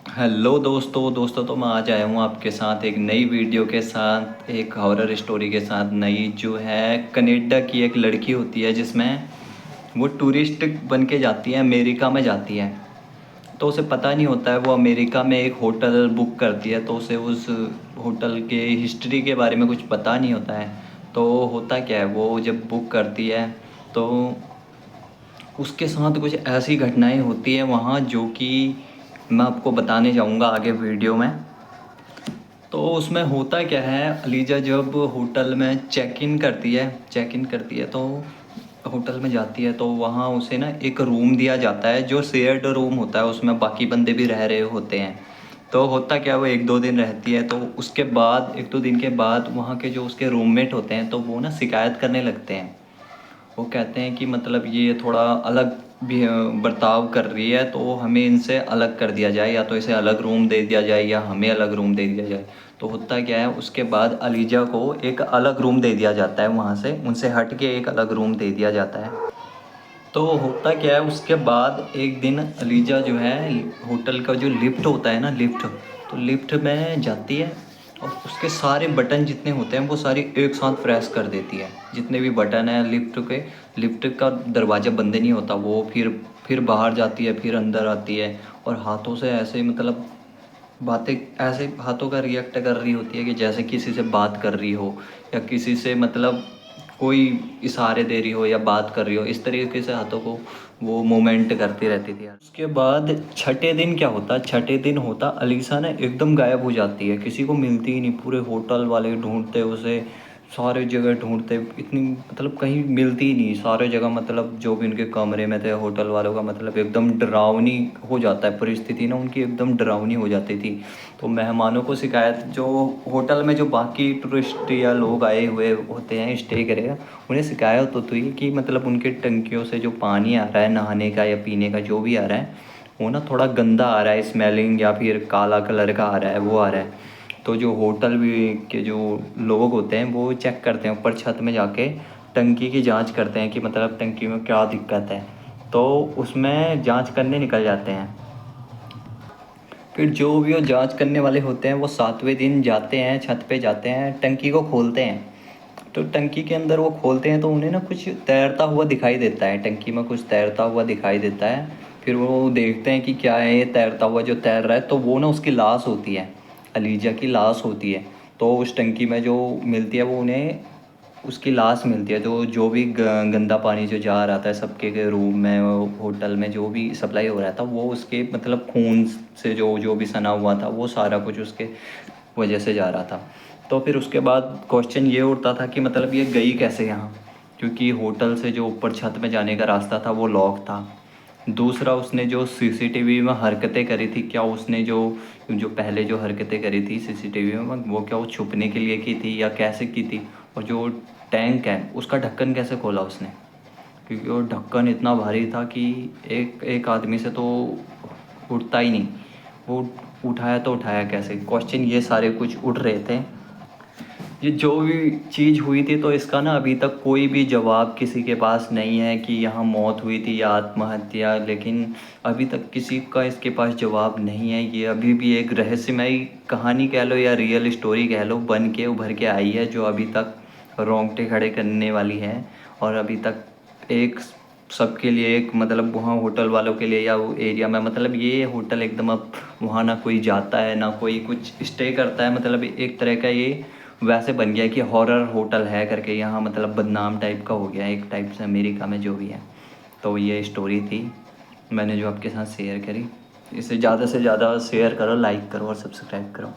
Hello दोस्तों तो मैं आज आया हूँ आपके साथ एक नई वीडियो के साथ, एक हॉरर स्टोरी के साथ। नई जो है कनाडा की एक लड़की होती है जिसमें वो टूरिस्ट बन के जाती है, अमेरिका में जाती है। तो उसे पता नहीं होता है, वो अमेरिका में एक होटल बुक करती है, तो उसे उस होटल के हिस्ट्री के बारे में कुछ पता नहीं होता है। तो होता क्या है, वो जब बुक करती है तो उसके साथ कुछ ऐसी घटनाएं होती हैं वहाँ जो कि मैं आपको बताने जाऊँगा आगे वीडियो में। तो उसमें होता क्या है, अलीजा जब होटल में चेक इन करती है तो होटल में जाती है, तो वहाँ उसे ना एक रूम दिया जाता है जो शेयर्ड रूम होता है, उसमें बाकी बंदे भी रह रहे होते हैं। तो होता क्या, वो एक दो दिन रहती है, तो उसके बाद एक दो दिन के बाद वहाँ के जो उसके रूममेट होते हैं तो वो ना शिकायत करने लगते हैं। वो कहते हैं कि मतलब ये थोड़ा अलग भी बर्ताव कर रही है, तो हमें इनसे अलग कर दिया जाए, या तो इसे अलग रूम दे दिया जाए या हमें अलग रूम दे दिया जाए। तो होता क्या है, उसके बाद अलीजा को एक अलग रूम दे दिया जाता है, वहाँ से उनसे हट के एक अलग रूम दे दिया जाता है। तो होता क्या है, उसके बाद एक दिन अलीजा जो है होटल का जो लिफ्ट होता है ना, तो लिफ्ट में जाती है और उसके सारे बटन जितने होते हैं वो सारी एक साथ प्रेस कर देती है। जितने भी बटन हैं लिफ्ट के, लिफ्ट का दरवाज़ा बंद नहीं होता, वो फिर बाहर जाती है, फिर अंदर आती है और हाथों से ऐसे मतलब बातें, ऐसे हाथों का रिएक्ट कर रही होती है कि जैसे किसी से बात कर रही हो, या किसी से मतलब कोई इशारे दे रही हो या बात कर रही हो, इस तरीके से हाथों को वो मूवमेंट करती रहती थी यार। उसके बाद छठे दिन क्या होता, छठे दिन होता अलीसा ना एकदम गायब हो जाती है, किसी को मिलती ही नहीं। पूरे होटल वाले ढूंढते उसे, सारे जगह ढूंढते, इतनी मतलब कहीं मिलती ही नहीं सारे जगह। मतलब जो भी उनके कमरे में थे होटल वालों का, मतलब एकदम डरावनी हो जाता है परिस्थिति ना उनकी, एकदम डरावनी हो जाती थी। तो मेहमानों को शिकायत, जो होटल में जो बाकी टूरिस्ट या लोग आए हुए होते हैं स्टे करे, उन्हें शिकायत होती है कि मतलब उनके टंकियों से जो पानी आ रहा है नहाने का या पीने का जो भी आ रहा है, वो ना थोड़ा गंदा आ रहा है, स्मेलिंग या फिर काला कलर का आ रहा है, वो आ रहा है। तो जो होटल भी के जो लोग होते हैं वो चेक करते हैं, ऊपर छत में जाके टंकी की जांच करते हैं कि मतलब टंकी में क्या दिक्कत है। तो उसमें जांच करने निकल जाते हैं। फिर जो भी वो जांच करने वाले होते हैं वो सातवें दिन जाते हैं, छत पे जाते हैं, टंकी को खोलते हैं। तो टंकी के अंदर वो खोलते हैं तो उन्हें ना कुछ तैरता हुआ दिखाई देता है, टंकी में कुछ तैरता हुआ दिखाई देता है। फिर वो देखते हैं कि क्या है ये तैरता हुआ जो तैर रहा है, तो वो ना उसकी लाश होती है, अलीजा की लाश होती है। तो उस टंकी में जो मिलती है वो उन्हें उसकी लाश मिलती है। तो जो भी गंदा पानी जो जा रहा था सबके के रूम में, होटल में जो भी सप्लाई हो रहा था, वो उसके मतलब खून से जो जो भी सना हुआ था वो सारा कुछ उसके वजह से जा रहा था। तो फिर उसके बाद क्वेश्चन ये उठता था कि मतलब ये गई कैसे यहाँ, क्योंकि होटल से जो ऊपर छत में जाने का रास्ता था वो लॉक था। दूसरा, उसने जो सीसीटीवी में हरकतें करी थी, क्या उसने जो जो पहले जो हरकतें करी थी सीसीटीवी में, वो क्या वो छुपने के लिए की थी या कैसे की थी। और जो टैंक है उसका ढक्कन कैसे खोला उसने, क्योंकि वो ढक्कन इतना भारी था कि एक एक आदमी से तो उठता ही नहीं। वो उठाया तो उठाया कैसे, क्वेश्चन ये सारे कुछ उठ रहे थे। ये जो भी चीज़ हुई थी तो इसका ना अभी तक कोई भी जवाब किसी के पास नहीं है कि यहाँ मौत हुई थी या आत्महत्या, लेकिन अभी तक किसी का इसके पास जवाब नहीं है। ये अभी भी एक रहस्यमयी कहानी कह लो या रियल स्टोरी कह लो, बन के उभर के आई है, जो अभी तक रोंगटे खड़े करने वाली है। और अभी तक एक सबके लिए एक मतलब वहाँ होटल वालों के लिए या वो एरिया में, मतलब ये होटल एकदम अब वहाँ ना कोई जाता है ना कोई कुछ स्टे करता है, मतलब एक तरह का ये वैसे बन गया है कि हॉरर होटल है करके यहाँ, मतलब बदनाम टाइप का हो गया है एक टाइप से अमेरिका में जो भी है। तो ये स्टोरी थी मैंने जो आपके साथ शेयर करी। इसे ज़्यादा से ज़्यादा शेयर करो, लाइक करो और सब्सक्राइब करो।